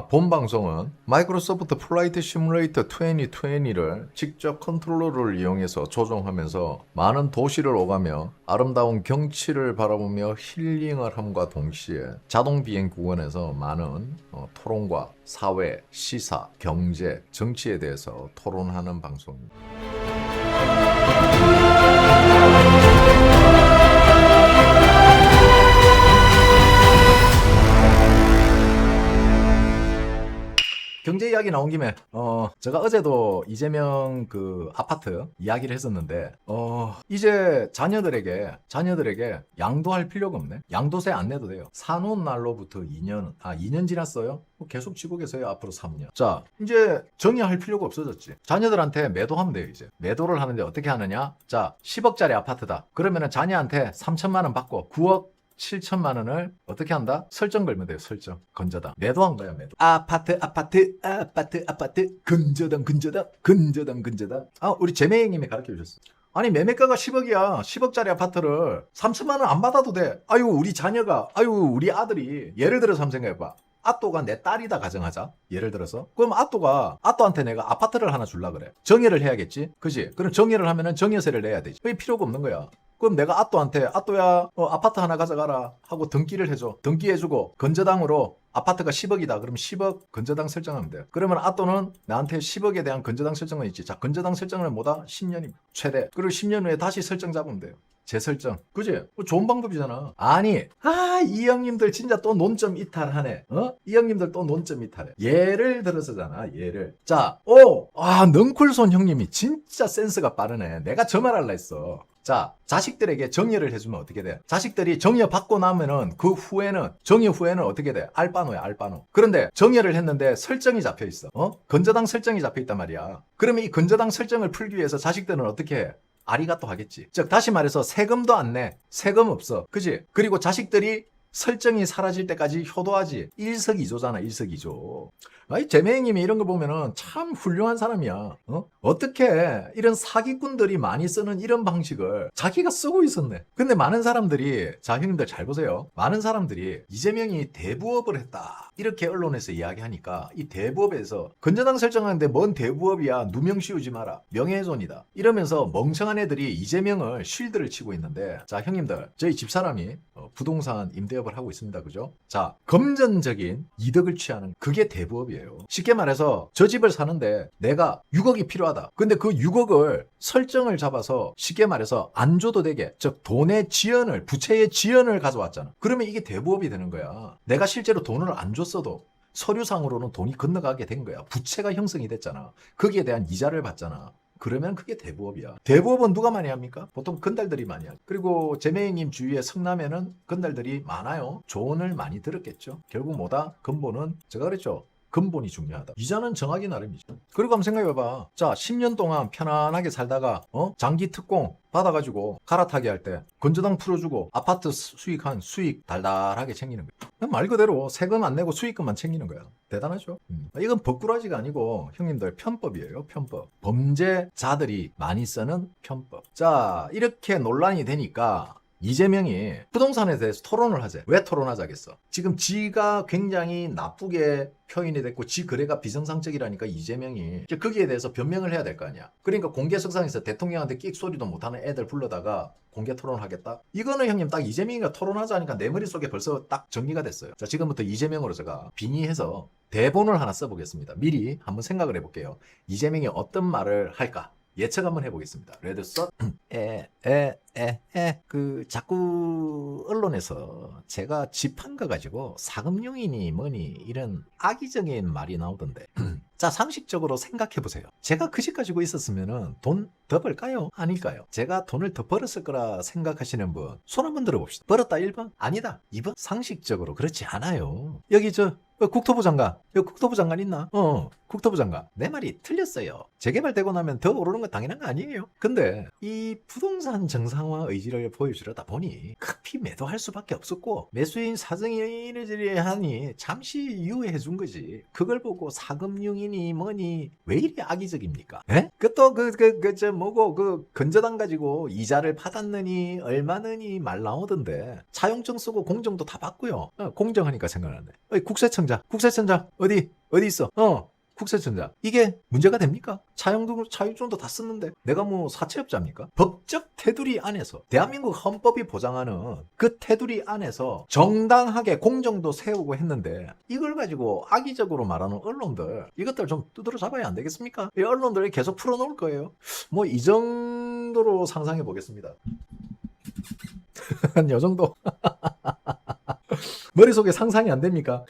본 방송은 마이크로소프트 플라이트 시뮬레이터 2020를 직접 컨트롤러를 이용해서 조종하면서 많은 도시를 오가며 아름다운 경치를 바라보며 힐링을 함과 동시에 자동 비행 구간에서 많은 토론과 사회, 시사, 경제, 정치에 대해서 토론하는 방송입니다. 경제 이야기 나온 김에 제가 어제도 이재명 그 아파트 이야기를 했었는데 이제 자녀들에게 양도할 필요가 없네. 양도세 안 내도 돼요. 사놓은 날로부터 2년 지났어요. 계속 지고 계세요. 앞으로 3년. 자, 이제 정의할 필요가 없어졌지. 자녀들한테 매도하면 돼요. 이제 매도를 하는데 어떻게 하느냐. 자, 10억짜리 아파트다. 그러면은 자녀한테 3천만 원 받고 9억 7천만 원을 어떻게 한다? 설정 걸면 돼요. 설정. 건저당. 매도한 거야. 매도. 아파트 건저당. 우리 재매형님이 가르쳐 주셨어. 아니 매매가가 10억이야. 10억짜리 아파트를 3천만 원 안 받아도 돼. 우리 자녀가 우리 아들이 예를 들어서 한번 생각해봐. 아또가 내 딸이다 가정하자. 예를 들어서. 그럼 아또한테 내가 아파트를 하나 줄라 그래. 정의를 해야겠지. 그지? 그럼 정의를 하면은 정여세를 내야 되지. 그게 필요가 없는 거야. 그럼 내가 아또야 아파트 하나 가져가라 하고 등기를 해줘. 등기해주고 건저당으로 아파트가 10억이다. 그럼 10억 건저당 설정하면 돼요. 그러면 아또는 나한테 10억에 대한 건저당 설정은 있지. 자, 건저당 설정은 뭐다? 10년입니다. 최대. 그리고 10년 후에 다시 설정 잡으면 돼요. 재설정. 그지? 좋은 방법이잖아. 이 형님들 진짜 또 논점 이탈하네. 이 형님들 또 논점 이탈해. 예를 들어서잖아. 예를. 자, 넝쿨손 형님이 진짜 센스가 빠르네. 내가 저 말할라 했어. 자, 자식들에게 정여를 해주면 어떻게 돼? 자식들이 정여 받고 나면은 정여 후에는 어떻게 돼? 알바노야, 알바노. 그런데 정여를 했는데 설정이 잡혀 있어. 건저당 설정이 잡혀 있단 말이야. 그러면 이 건저당 설정을 풀기 위해서 자식들은 어떻게 해? 아리가또 하겠지. 즉, 다시 말해서 세금도 안 내. 세금 없어. 그지? 그리고 자식들이 설정이 사라질 때까지 효도하지. 일석이조잖아, 일석이조. 재매형님이 이런 거 보면은 참 훌륭한 사람이야. 어떻게 이런 사기꾼들이 많이 쓰는 이런 방식을 자기가 쓰고 있었네. 근데 많은 사람들이, 자, 형님들 잘 보세요. 많은 사람들이 이재명이 대부업을 했다. 이렇게 언론에서 이야기하니까 이 대부업에서 건저당 설정하는데 뭔 대부업이야. 누명 씌우지 마라. 명예훼손이다. 이러면서 멍청한 애들이 이재명을 쉴드를 치고 있는데, 자, 형님들, 저희 집사람이 부동산 임대업을 하고 있습니다. 그죠? 자, 금전적인 이득을 취하는 그게 대부업이에요. 쉽게 말해서 저 집을 사는데 내가 6억이 필요하다. 근데 그 6억을 설정을 잡아서 쉽게 말해서 안 줘도 되게, 즉 돈의 지연을, 부채의 지연을 가져왔잖아. 그러면 이게 대부업이 되는 거야. 내가 실제로 돈을 안 줬어도 서류상으로는 돈이 건너가게 된 거야. 부채가 형성이 됐잖아. 거기에 대한 이자를 받잖아. 그러면 그게 대부업이야. 대부업은 누가 많이 합니까? 보통 건달들이 많이 하죠. 그리고 재매형님 주위에 성남에는 건달들이 많아요. 조언을 많이 들었겠죠. 결국 뭐다? 근본은 제가 그랬죠. 근본이 중요하다. 이자는 정하기 나름이죠. 그리고 한번 생각해봐. 자, 10년 동안 편안하게 살다가 장기 특공 받아가지고 갈아타게 할 때 건저당 풀어주고 아파트 수익 달달하게 챙기는 거야. 말 그대로 세금 안 내고 수익금만 챙기는 거야. 대단하죠? 이건 법꾸라지가 아니고 형님들 편법이에요. 편법. 범죄자들이 많이 쓰는 편법. 자, 이렇게 논란이 되니까 이재명이 부동산에 대해서 토론을 하재. 왜 토론하자겠어? 지금 지가 굉장히 나쁘게 표현이 됐고 지 거래가 비정상적이라니까 이재명이 이제 거기에 대해서 변명을 해야 될 거 아니야. 그러니까 공개석상에서 대통령한테 끽 소리도 못하는 애들 불러다가 공개 토론하겠다? 이거는 형님 딱 이재명이가 토론하자니까 내 머릿속에 벌써 딱 정리가 됐어요. 자, 지금부터 이재명으로 제가 빙의해서 대본을 하나 써보겠습니다. 미리 한번 생각을 해볼게요. 이재명이 어떤 말을 할까? 예측 한번 해보겠습니다. 레드썬 자꾸 언론에서 제가 집한 거 가지고 사금융이니 뭐니 이런 악의적인 말이 나오던데 자, 상식적으로 생각해보세요. 제가 그 집 가지고 있었으면은 돈 더 벌까요? 아닐까요? 제가 돈을 더 벌었을 거라 생각하시는 분 손 한번 들어봅시다. 벌었다 1번? 아니다 2번? 상식적으로 그렇지 않아요. 여기 국토부 장관. 여기 국토부 장관 있나? 국토부 장관. 내 말이 틀렸어요. 재개발되고 나면 더 오르는 건 당연한 거 아니에요? 근데 이 부동산 정상화 의지를 보여주려다 보니 급히 매도할 수밖에 없었고 매수인 사정이 이러저러하니 잠시 유예해 준 거지. 그걸 보고 사금융이니 뭐니 왜 이리 악의적입니까? 에? 건저당 가지고 이자를 받았느니 얼마느니 말 나오던데 차용증 쓰고 공정도 다 받고요. 공정하니까 생각나네. 국세청 국세청자 어디 있어? 국세청자. 이게 문제가 됩니까? 차용증도 다 썼는데 내가 뭐 사채업자입니까? 법적 테두리 안에서 대한민국 헌법이 보장하는 그 테두리 안에서 정당하게 공정도 세우고 했는데 이걸 가지고 악의적으로 말하는 언론들 이것들 좀 두드러 잡아야 안 되겠습니까? 이 언론들이 계속 풀어놓을 거예요. 뭐 이 정도로 상상해 보겠습니다. 한 요 정도. 머릿속에 상상이 안 됩니까?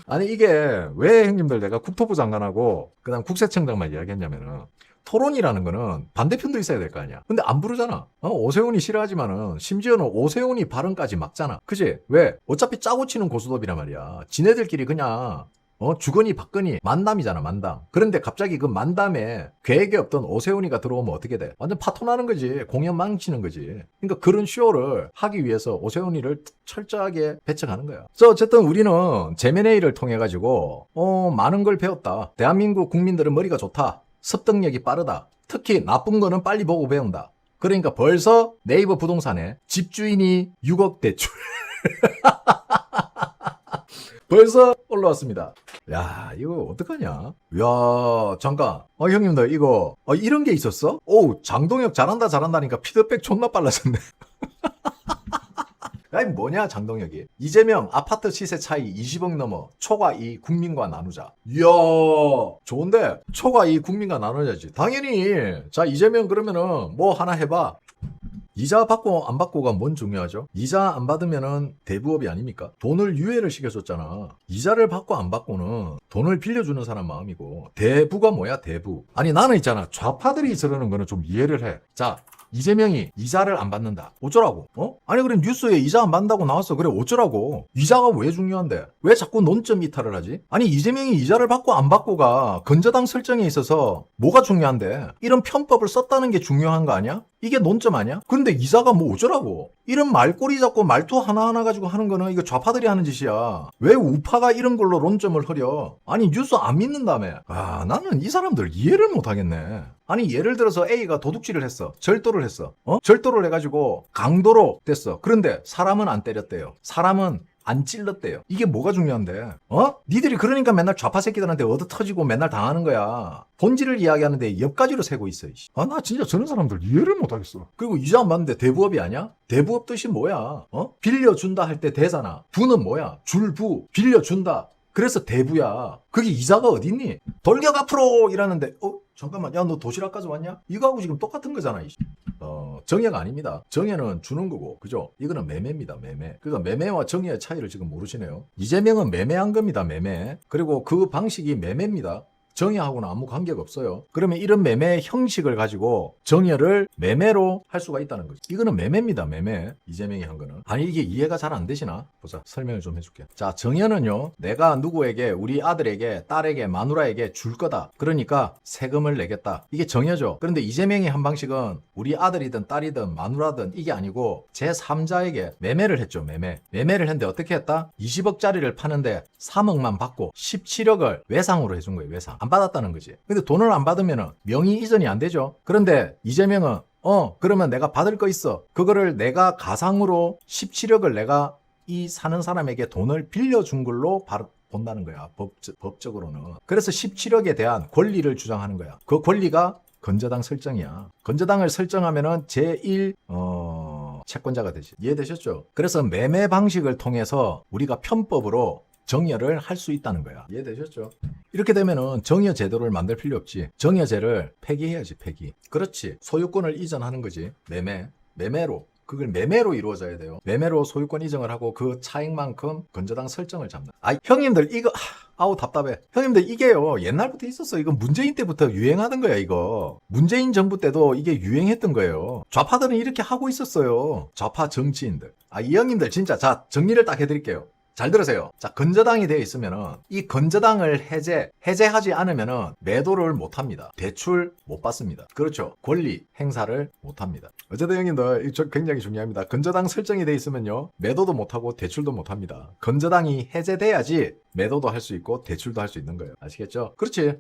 아니 이게 왜 형님들 내가 국토부 장관하고 그다음 국세청장만 이야기했냐면은 토론이라는 거는 반대편도 있어야 될 거 아니야. 근데 안 부르잖아. 오세훈이 싫어하지만은 심지어는 오세훈이 발언까지 막잖아. 그지? 왜? 어차피 짜고 치는 고스톱이란 말이야. 지네들끼리 그냥 주거니 받거니 만담이잖아, 만담. 그런데 갑자기 그 만담에 계획에 없던 오세훈이가 들어오면 어떻게 돼? 완전 파토나는 거지. 공연 망치는 거지. 그러니까 그런 쇼를 하기 위해서 오세훈이를 철저하게 배척하는 거야. 그래서 어쨌든 우리는 제메네이를 통해 가지고 많은 걸 배웠다. 대한민국 국민들은 머리가 좋다. 습득력이 빠르다. 특히 나쁜 거는 빨리 보고 배운다. 그러니까 벌써 네이버 부동산에 집주인이 6억 대출. 벌써 올라왔습니다. 야, 이거 어떡하냐? 야, 잠깐. 형님들, 이거, 이런 게 있었어? 오, 장동혁 잘한다니까 피드백 존나 빨라졌네. 야, 이 뭐냐, 장동혁이. 이재명 아파트 시세 차이 20억 넘어. 초과 이익 국민과 나누자. 이야, 좋은데? 초과 이익 국민과 나누자지. 당연히. 자, 이재명 그러면은 뭐 하나 해봐. 이자 받고 안 받고가 뭔 중요하죠? 이자 안 받으면은 대부업이 아닙니까? 돈을 유예를 시켜줬잖아. 이자를 받고 안 받고는 돈을 빌려주는 사람 마음이고 대부가 뭐야 대부. 아니 나는 있잖아 좌파들이 저러는 거는 좀 이해를 해. 자 이재명이 이자를 안 받는다. 어쩌라고? 아니 그럼 뉴스에 이자 안 받는다고 나왔어. 그래 어쩌라고? 이자가 왜 중요한데? 왜 자꾸 논점 이탈을 하지? 아니 이재명이 이자를 받고 안 받고가 건저당 설정에 있어서 뭐가 중요한데? 이런 편법을 썼다는 게 중요한 거 아니야? 이게 논점 아니야? 근데 이자가 뭐 어쩌라고? 이런 말꼬리 잡고 말투 하나하나 가지고 하는 거는 이거 좌파들이 하는 짓이야. 왜 우파가 이런 걸로 논점을 흐려? 아니 뉴스 안 믿는다며. 나는 이 사람들 이해를 못 하겠네. 아니 예를 들어서 A가 도둑질을 했어. 절도를 했어. 절도를 해가지고 강도로 됐어. 그런데 사람은 안 때렸대요. 사람은 안 찔렀대요. 이게 뭐가 중요한데? 니들이 그러니까 맨날 좌파 새끼들한테 얻어터지고 맨날 당하는 거야. 본질을 이야기하는데 옆가지로 세고 있어. 나 진짜 저런 사람들 이해를 못하겠어. 그리고 이자 안 받는데 대부업이 아니야? 대부업 뜻이 뭐야? 빌려준다 할 때 대잖아. 부는 뭐야? 줄부. 빌려준다. 그래서 대부야. 그게 이자가 어딨니? 돌격 앞으로 이러는데 잠깐만 야 너 도시락 가져왔냐? 이거하고 지금 똑같은 거잖아. 정예가 아닙니다. 정예는 주는 거고 그죠? 이거는 매매입니다. 매매. 그러니까 매매와 정예의 차이를 지금 모르시네요. 이재명은 매매한 겁니다. 매매. 그리고 그 방식이 매매입니다. 정예하고는 아무 관계가 없어요. 그러면 이런 매매 형식을 가지고 정예를 매매로 할 수가 있다는 거죠. 이거는 매매입니다. 매매. 이재명이 한 거는. 아니 이게 이해가 잘 안 되시나? 보자. 설명을 좀 해줄게. 자, 정예는요. 내가 누구에게 우리 아들에게 딸에게 마누라에게 줄 거다. 그러니까 세금을 내겠다. 이게 정예죠. 그런데 이재명이 한 방식은 우리 아들이든 딸이든 마누라든 이게 아니고 제3자에게 매매를 했죠. 매매를 했는데 어떻게 했다? 20억짜리를 파는데 3억만 받고 17억을 외상으로 해준 거예요. 외상. 안 받았다는 거지. 근데 돈을 안 받으면 명의 이전이 안 되죠. 그런데 이재명은 그러면 내가 받을 거 있어. 그거를 내가 가상으로 17억을 내가 이 사는 사람에게 돈을 빌려준 걸로 본다는 거야. 법적으로는. 그래서 17억에 대한 권리를 주장하는 거야. 그 권리가 건저당 설정이야. 건저당을 설정하면은 제1 채권자가 되지. 이해되셨죠? 그래서 매매 방식을 통해서 우리가 편법으로 정여를 할 수 있다는 거야. 이해되셨죠? 이렇게 되면은 정여 제도를 만들 필요 없지. 정여제를 폐기해야지, 폐기. 그렇지. 소유권을 이전하는 거지. 매매로. 그걸 매매로 이루어져야 돼요. 매매로 소유권 이전을 하고 그 차익만큼 건저당 설정을 잡는. 형님들 이거 아우 답답해. 형님들 이게요 옛날부터 있었어. 이거 문재인 때부터 유행하던 거야 이거. 문재인 정부 때도 이게 유행했던 거예요. 좌파들은 이렇게 하고 있었어요. 좌파 정치인들. 이 형님들 진짜 자 정리를 딱 해드릴게요. 잘 들으세요. 자, 건저당이 되어 있으면은 이 건저당을 해제하지 않으면은 매도를 못 합니다. 대출 못 받습니다. 그렇죠. 권리 행사를 못 합니다. 어쨌든 형님들 이거 굉장히 중요합니다. 건저당 설정이 되어 있으면요. 매도도 못 하고 대출도 못 합니다. 건저당이 해제돼야지 매도도 할 수 있고 대출도 할 수 있는 거예요. 아시겠죠? 그렇지.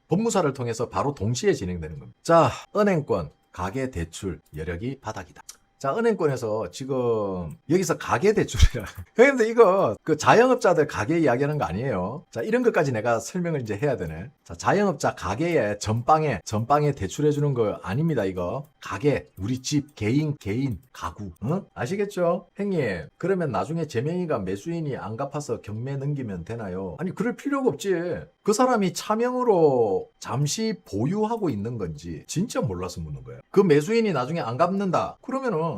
법무사를 통해서 바로 동시에 진행되는 겁니다. 자, 은행권, 가계 대출 여력이 바닥이다. 자, 은행권에서 지금 여기서 가계대출이라. 형님들 이거 그 자영업자들 가계 이야기하는 거 아니에요. 자, 이런 것까지 내가 설명을 이제 해야 되네. 자, 자영업자 가계에 전방에 대출해 주는 거 아닙니다, 이거. 가계, 우리 집, 개인, 가구. 응? 아시겠죠? 형님, 그러면 나중에 제명이가 매수인이 안 갚아서 경매 넘기면 되나요? 아니, 그럴 필요가 없지. 그 사람이 차명으로 잠시 보유하고 있는 건지 진짜 몰라서 묻는 거예요. 그 매수인이 나중에 안 갚는다. 그러면은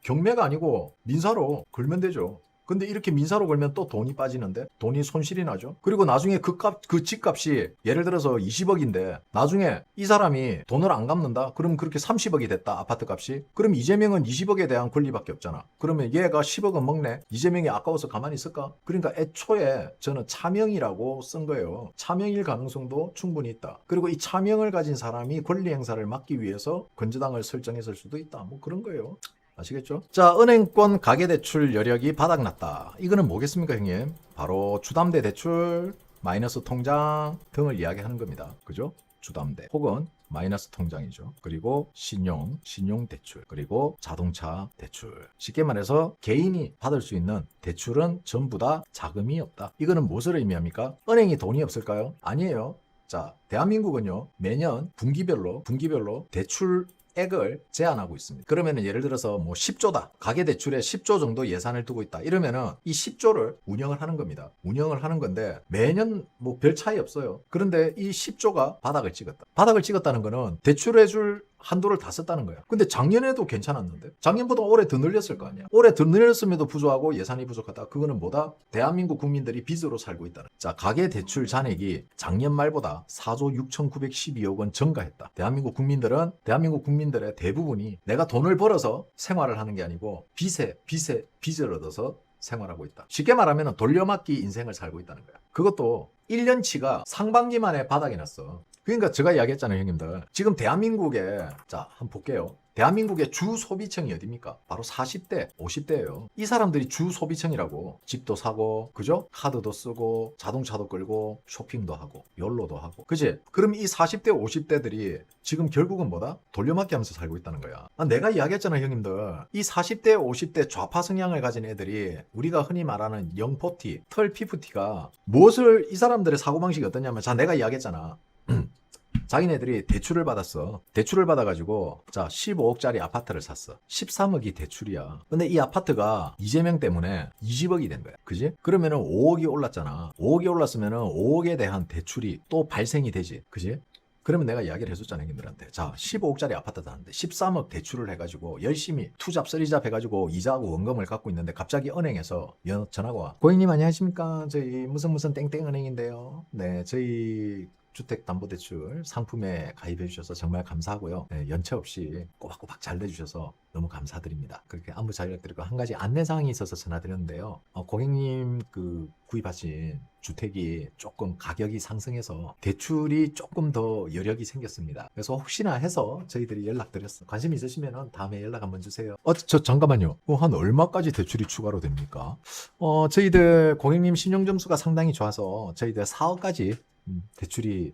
경매가 아니고 민사로 걸면 되죠. 근데 이렇게 민사로 걸면 또 돈이 빠지는데 돈이 손실이 나죠. 그리고 나중에 그 집값이 예를 들어서 20억인데 나중에 이 사람이 돈을 안 갚는다. 그럼 그렇게 30억이 됐다. 아파트 값이. 그럼 이재명은 20억에 대한 권리밖에 없잖아. 그러면 얘가 10억은 먹네. 이재명이 아까워서 가만히 있을까? 그러니까 애초에 저는 차명이라고 쓴 거예요. 차명일 가능성도 충분히 있다. 그리고 이 차명을 가진 사람이 권리 행사를 막기 위해서 건저당을 설정했을 수도 있다. 뭐 그런 거예요. 아시겠죠? 자, 은행권 가계대출 여력이 바닥났다. 이거는 뭐겠습니까, 형님? 바로 주담대 대출, 마이너스 통장 등을 이야기하는 겁니다. 그죠? 주담대 혹은 마이너스 통장이죠. 그리고 신용 대출, 그리고 자동차 대출. 쉽게 말해서 개인이 받을 수 있는 대출은 전부 다 자금이 없다. 이거는 무엇을 의미합니까? 은행이 돈이 없을까요? 아니에요. 자, 대한민국은요, 매년 분기별로 대출 액을 제한하고 있습니다. 그러면은 예를 들어서 뭐 10조다. 가계대출에 10조 정도 예산을 두고 있다. 이러면은 이 10조를 운영을 하는 겁니다. 운영을 하는 건데 매년 뭐 별 차이 없어요. 그런데 이 10조가 바닥을 찍었다. 바닥을 찍었다는 거는 대출해줄 한도를 다 썼다는 거야. 근데 작년에도 괜찮았는데 작년보다 올해 더 늘렸을 거 아니야. 올해 더 늘렸음에도 불구하고 예산이 부족하다. 그거는 뭐다? 대한민국 국민들이 빚으로 살고 있다는. 자, 가계대출 잔액이 작년 말보다 4조 6,912억 원 증가했다. 대한민국 국민들의 대부분이 내가 돈을 벌어서 생활을 하는 게 아니고 빚을 얻어서 생활하고 있다. 쉽게 말하면 돌려막기 인생을 살고 있다는 거야. 그것도 1년치가 상반기만에 바닥이 났어. 그러니까 제가 이야기했잖아요, 형님들. 지금 대한민국에, 자, 한번 볼게요. 대한민국의 주 소비층이 어디입니까? 바로 40대, 50대예요. 이 사람들이 주 소비층이라고. 집도 사고, 그죠? 카드도 쓰고, 자동차도 끌고, 쇼핑도 하고, 연로도 하고. 그지? 그럼 이 40대, 50대들이 지금 결국은 뭐다? 돌려막기 하면서 살고 있다는 거야. 내가 이야기했잖아요, 형님들. 이 40대, 50대 좌파 성향을 가진 애들이 우리가 흔히 말하는 영포티, 털 피프티가 무엇을 이 사람들의 사고방식이 어떠냐면, 자, 내가 이야기했잖아. 자기네들이 대출을 받았어. 대출을 받아가지고 자 15억짜리 아파트를 샀어. 13억이 대출이야. 근데 이 아파트가 이재명 때문에 20억이 된 거야. 그지? 그러면은 5억이 올랐잖아. 5억이 올랐으면은 5억에 대한 대출이 또 발생이 되지. 그지? 그러면 내가 이야기를 해줬잖아, 형님들한테. 자, 15억짜리 아파트 사는데 13억 대출을 해가지고 열심히 투잡, 쓰리잡 해가지고 이자하고 원금을 갖고 있는데 갑자기 은행에서 전화가 와. 고객님 안녕하십니까? 저희 무슨 땡땡 은행인데요. 네, 저희 주택담보대출 상품에 가입해 주셔서 정말 감사하고요. 네, 연체 없이 꼬박꼬박 잘 내주셔서 너무 감사드립니다. 그렇게 안부 잘 드리고 한 가지 안내사항이 있어서 전화드렸는데요. 고객님 그 구입하신 주택이 조금 가격이 상승해서 대출이 조금 더 여력이 생겼습니다. 그래서 혹시나 해서 저희들이 연락드렸어요. 관심 있으시면 다음에 연락 한번 주세요. 저 잠깐만요. 한 얼마까지 대출이 추가로 됩니까? 저희들 고객님 신용점수가 상당히 좋아서 저희들 4억까지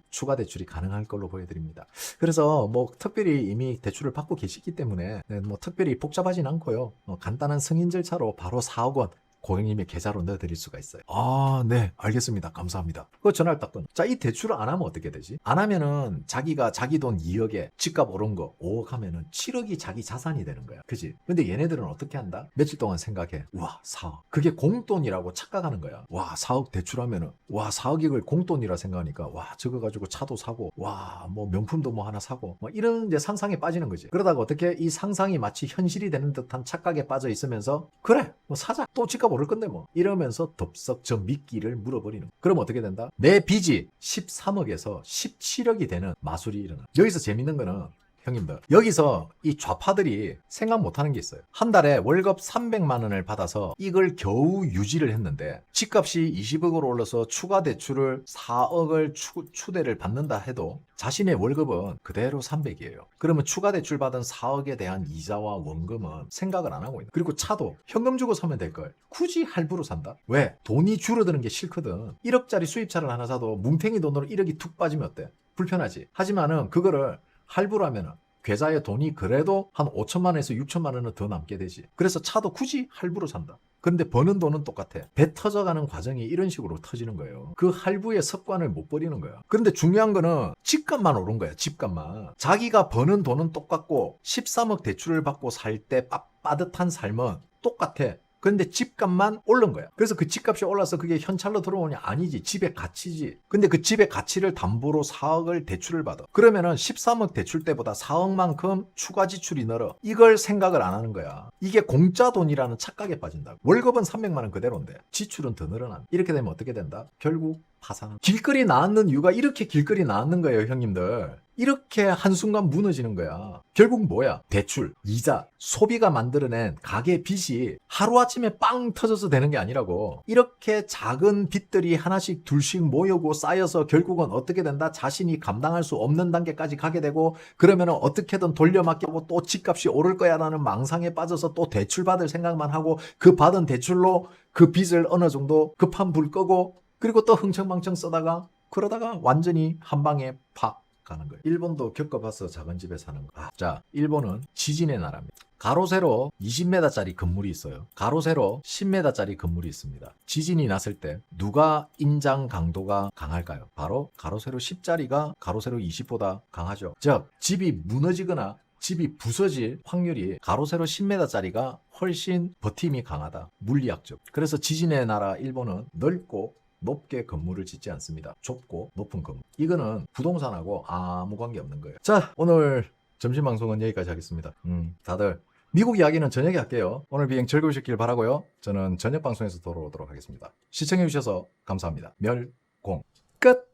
추가 대출이 가능할 걸로 보여드립니다. 그래서 뭐 특별히 이미 대출을 받고 계시기 때문에 뭐 특별히 복잡하진 않고요. 간단한 승인 절차로 바로 4억 원 고객님의 계좌로 넣어드릴 수가 있어요. 아, 네, 알겠습니다. 감사합니다. 그 전화를 딱 끊어. 자, 이 대출을 안 하면 어떻게 되지? 안 하면은 자기가 자기 돈 2억에 집값 오른 거 5억 하면은 7억이 자기 자산이 되는 거야. 그지? 근데 얘네들은 어떻게 한다? 며칠 동안 생각해. 와, 4억. 그게 공돈이라고 착각하는 거야. 와, 4억 대출하면은, 와, 4억 이걸 공돈이라 생각하니까, 와, 저거 가지고 차도 사고, 와, 뭐 명품도 뭐 하나 사고, 뭐 이런 이제 상상에 빠지는 거지. 그러다가 어떻게 이 상상이 마치 현실이 되는 듯한 착각에 빠져 있으면서, 그래, 뭐 사자. 또 집값 오를 건데 뭐 이러면서 덥석 저 미끼를 물어버리는. 그럼 어떻게 된다? 내 빚이 13억에서 17억이 되는 마술이 일어나. 여기서 재밌는 거는 형님들, 여기서 이 좌파들이 생각 못하는 게 있어요. 한 달에 월급 300만 원을 받아서 이걸 겨우 유지를 했는데 집값이 20억으로 올라서 추가 대출을 4억을 추대를 받는다 해도 자신의 월급은 그대로 300이에요. 그러면 추가 대출 받은 4억에 대한 이자와 원금은 생각을 안 하고 있는. 그리고 차도 현금 주고 사면 될 걸 굳이 할부로 산다? 왜? 돈이 줄어드는 게 싫거든. 1억짜리 수입차를 하나 사도 뭉탱이 돈으로 1억이 툭 빠지면 어때? 불편하지. 하지만은 그거를 할부로 하면은 계좌에 돈이 그래도 한 5천만 원에서 6천만 원은 더 남게 되지. 그래서 차도 굳이 할부로 산다. 그런데 버는 돈은 똑같아. 배 터져가는 과정이 이런 식으로 터지는 거예요. 그 할부의 습관을 못 버리는 거야. 그런데 중요한 거는 집값만 오른 거야. 집값만. 자기가 버는 돈은 똑같고 13억 대출을 받고 살 때 빠듯한 삶은 똑같아. 근데 집값만 오른 거야. 그래서 그 집값이 올라서 그게 현찰로 들어오냐? 아니지. 집의 가치지. 근데 그 집의 가치를 담보로 4억을 대출을 받아. 그러면은 13억 대출 때보다 4억만큼 추가 지출이 늘어. 이걸 생각을 안 하는 거야. 이게 공짜 돈이라는 착각에 빠진다고. 월급은 300만 원 그대로인데 지출은 더 늘어난. 이렇게 되면 어떻게 된다? 결국 파산. 길거리 나왔는 이유가 이렇게 길거리 나왔는 거예요, 형님들. 이렇게 한순간 무너지는 거야. 결국 뭐야? 대출, 이자, 소비가 만들어낸 가계 빚이 하루아침에 빵 터져서 되는 게 아니라고. 이렇게 작은 빚들이 하나씩 둘씩 모이고 쌓여서 결국은 어떻게 된다? 자신이 감당할 수 없는 단계까지 가게 되고, 그러면은 어떻게든 돌려막기하고 또 집값이 오를 거야라는 망상에 빠져서 또 대출 받을 생각만 하고, 그 받은 대출로 그 빚을 어느 정도 급한 불 끄고, 그리고 또 흥청망청 쓰다가 그러다가 완전히 한 방에 팍 가는 거예요. 일본도 겪어봐서 작은 집에 사는 거. 자, 일본은 지진의 나라입니다. 가로 세로 20m짜리 건물이 있어요. 가로 세로 10m짜리 건물이 있습니다. 지진이 났을 때 누가 인장 강도가 강할까요? 바로 가로 세로 10짜리가 가로 세로 20보다 강하죠. 즉 집이 무너지거나 집이 부서질 확률이 가로 세로 10m짜리가 훨씬 버팀이 강하다. 물리학적. 그래서 지진의 나라 일본은 넓고 높게 건물을 짓지 않습니다. 좁고 높은 건물. 이거는 부동산하고 아무 관계 없는 거예요. 자, 오늘 점심 방송은 여기까지 하겠습니다. 다들 미국 이야기는 저녁에 할게요. 오늘 비행 즐거우셨길 바라고요. 저는 저녁 방송에서 돌아오도록 하겠습니다. 시청해주셔서 감사합니다. 멸공 끝!